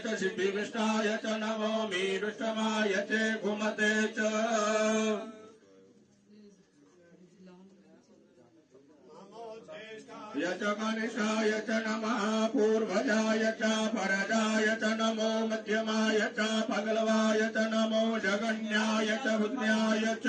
च शिपिविष्टाय च नमोमि रुष्टमाय च घुमते च यच कनिष्ठाय च नमः पूर्वजाय च परजाय च नमो मध्यमाय च पगलवाय च नमो जगन्याय च बुद्ध्याय च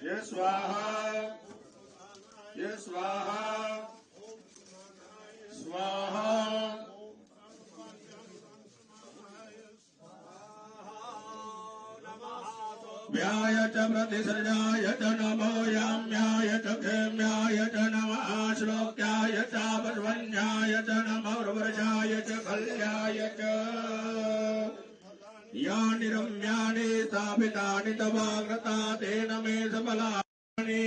ये स्वाहा ये स्वाहा स्वाहा व्याय च प्रतिसृजाय च नमो याम्याय च क्षेम्याय च नमः श्लोक्याय च वज्वन्याय च नमो वृषाय च कल्याय च यानि रम्यानि स्थापितानि तवाग्रता तेन मे सबलानि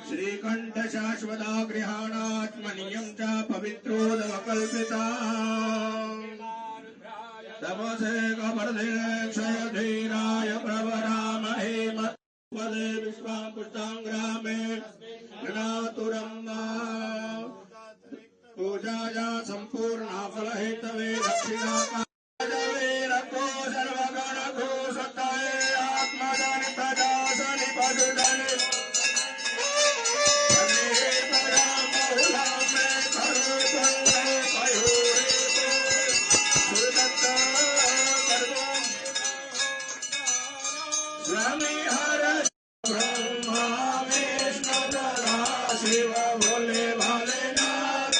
श्रीकण्ठ शाश्वता गृहाणात्मनीयं च पवित्रोदवकल्पिता तमसे कवर्धे क्षयधीराय प्रवरामहे मत्पदे विश्वां पुष्टाङ्ग्रामे गणातुरम्मा पूजाया सम्पूर्णा फलहेतवे दक्षिणा रतो सर्वगण घोषताय आत्मजनित दासनि पशुधनि स्वामी हर ब्रह्मा विष्णु सदा शिव भोले भालेनाथ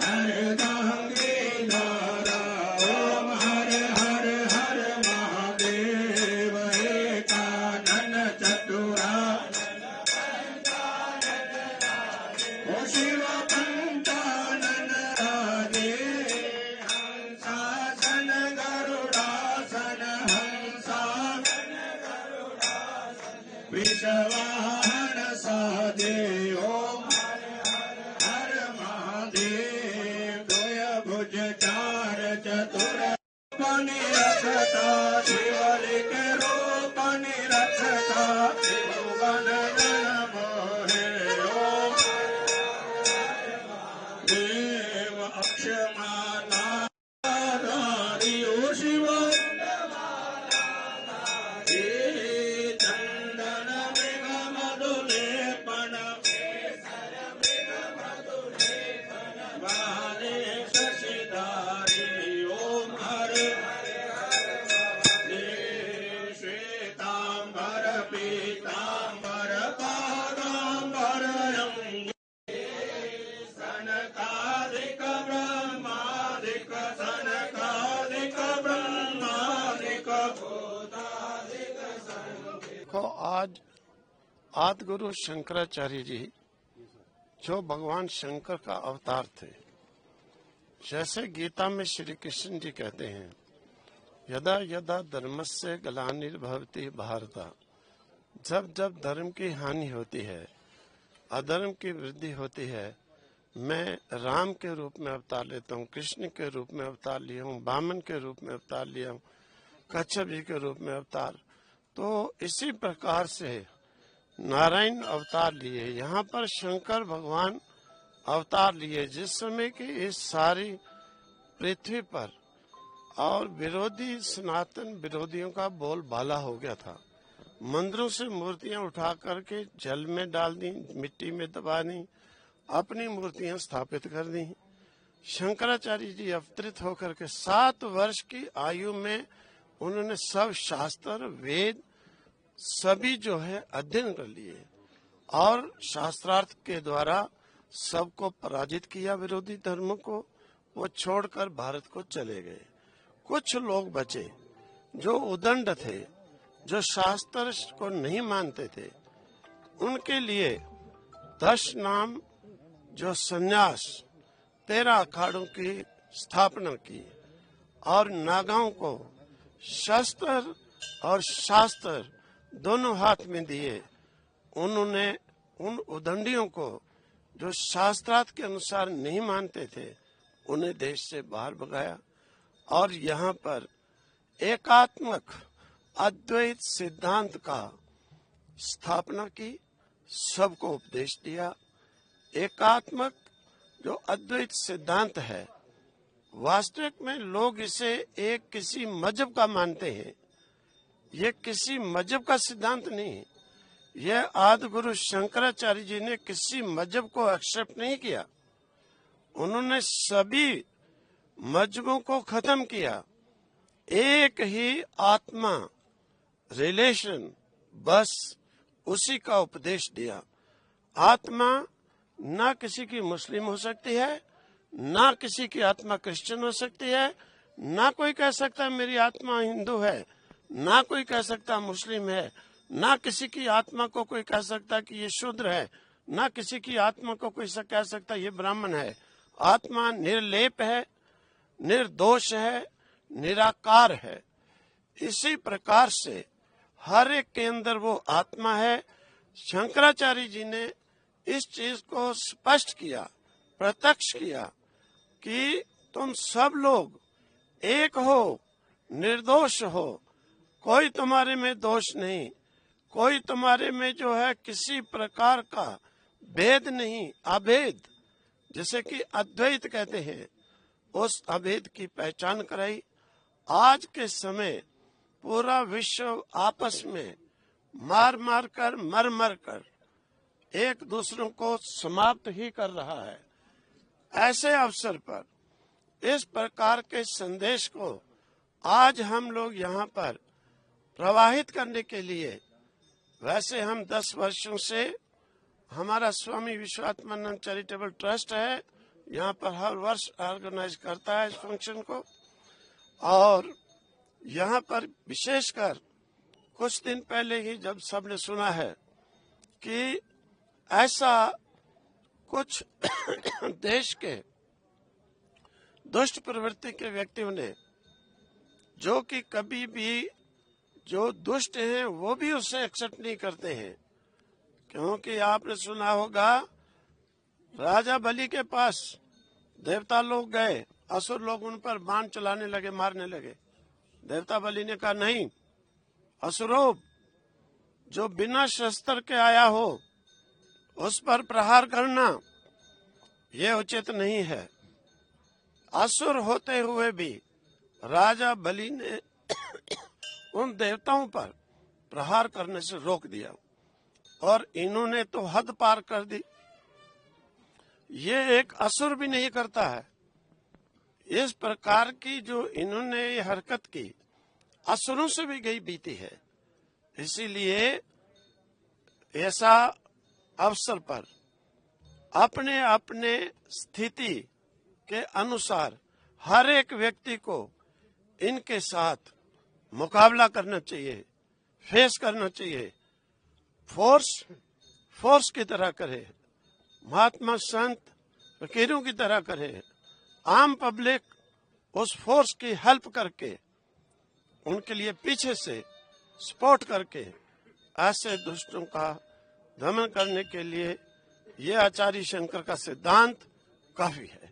हरे गंगेधर ओम हर हर हर महादेव एकानन चतुरा ओ शिव पंचानन राधे हंसासन गरुड़ासन विषवाहन सहदे ओम हर महादेव द्वय भुज चार चतुर निरक्षता शिवलिंग रूप निरक्षता त्रिभुवन गण मोहे ओम देव अक्षमाना शिव आज आदिगुरु शंकराचार्य जी जो भगवान शंकर का अवतार थे, जैसे गीता में श्री कृष्ण जी कहते हैं यदा यदा धर्मस्य ग्लानिर्भवति भारत, जब जब धर्म की हानि होती है, अधर्म की वृद्धि होती है, मैं राम के रूप में अवतार लेता हूँ, कृष्ण के रूप में अवतार लिया हूँ, वामन के रूप में अवतार लिया हूँ, कच्छप जी के रूप में अवतार। तो इसी प्रकार से नारायण अवतार लिए, यहाँ पर शंकर भगवान अवतार लिए। जिस समय की इस सारी पृथ्वी पर और विरोधी सनातन विरोधियों का बोलबाला हो गया था, मंदिरों से मूर्तियां उठा करके जल में डाल दी, मिट्टी में दबा दी, अपनी मूर्तियां स्थापित कर दी। शंकराचार्य जी अवतरित होकर के 7 वर्ष की आयु में उन्होंने सब शास्त्र वेद सभी जो है अध्ययन कर लिए और शास्त्रार्थ के द्वारा सबको पराजित किया, विरोधी धर्मों को। वो छोड़कर भारत को चले गए। कुछ लोग बचे जो उदंड थे, जो शास्त्र को नहीं मानते थे। उनके लिए 10 नाम जो संन्यास 13 अखाड़ों की स्थापना की और नागाओं को शस्त्र और शास्त्र दोनों हाथ में दिए। उन्होंने उन उदंडियों को जो शास्त्रार्थ के अनुसार नहीं मानते थे उन्हें देश से बाहर भगाया और यहाँ पर एकात्मक अद्वैत सिद्धांत का स्थापना की, सबको उपदेश दिया। एकात्मक जो अद्वैत सिद्धांत है, वास्तविक में लोग इसे एक किसी मजहब का मानते हैं। ये किसी मजहब का सिद्धांत नहीं। यह आदि गुरु शंकराचार्य जी ने किसी मजहब को एक्सेप्ट नहीं किया। उन्होंने सभी मजहबों को खत्म किया, एक ही आत्मा रिलेशन, बस उसी का उपदेश दिया। आत्मा ना किसी की मुस्लिम हो सकती है, ना किसी की आत्मा क्रिश्चियन हो सकती है, ना कोई कह सकता मेरी आत्मा हिंदू है, ना कोई कह सकता मुस्लिम है, ना किसी की आत्मा को कोई कह सकता कि ये शूद्र है, ना किसी की आत्मा को कोई कह सकता ये ब्राह्मण है। आत्मा निर्लेप है, निर्दोष है, निराकार है। इसी प्रकार से हर एक के अंदर वो आत्मा है। शंकराचार्य जी ने इस चीज को स्पष्ट किया, प्रत्यक्ष किया कि तुम सब लोग एक हो, निर्दोष हो, कोई तुम्हारे में दोष नहीं, कोई तुम्हारे में जो है किसी प्रकार का भेद नहीं, अभेद, जैसे कि अद्वैत कहते हैं, उस अभेद की पहचान कराई। आज के समय पूरा विश्व आपस में मार मार कर, मर मर कर एक दूसरों को समाप्त ही कर रहा है। ऐसे अवसर पर इस प्रकार के संदेश को आज हम लोग यहाँ पर प्रवाहित करने के लिए, वैसे हम 10 वर्षों से हमारा स्वामी विश्वात्मानंद चैरिटेबल ट्रस्ट है, यहाँ पर हर वर्ष ऑर्गेनाइज करता है इस फंक्शन को। और यहाँ पर विशेषकर कुछ दिन पहले ही जब सबने सुना है कि ऐसा कुछ देश के दुष्ट प्रवृत्ति के व्यक्तियों ने, जो कि कभी भी जो दुष्ट हैं वो भी उसे एक्सेप्ट नहीं करते हैं, क्योंकि आपने सुना होगा राजा बलि के पास देवता लोग गए, असुर लोग उन पर बाण चलाने लगे, मारने लगे। देवता बलि ने कहा नहीं, असुरों, जो बिना शस्त्र के आया हो उस पर प्रहार करना ये उचित नहीं है। असुर होते हुए भी राजा बलि ने उन देवताओं पर प्रहार करने से रोक दिया और इन्होंने तो हद पार कर दी। ये एक असुर भी नहीं करता है। इस प्रकार की जो इन्होंने ये हरकत की, असुरों से भी गई बीती है। इसीलिए ऐसा अवसर पर अपने अपने स्थिति के अनुसार हर एक व्यक्ति को इनके साथ मुकाबला करना चाहिए, फेस करना चाहिए। फोर्स की तरह करे, महात्मा संत फकीरों की तरह करे। आम पब्लिक उस फोर्स की हेल्प करके, उनके लिए पीछे से सपोर्ट करके ऐसे दुष्टों का दमन करने के लिए ये आचार्य शंकर का सिद्धांत काफी है।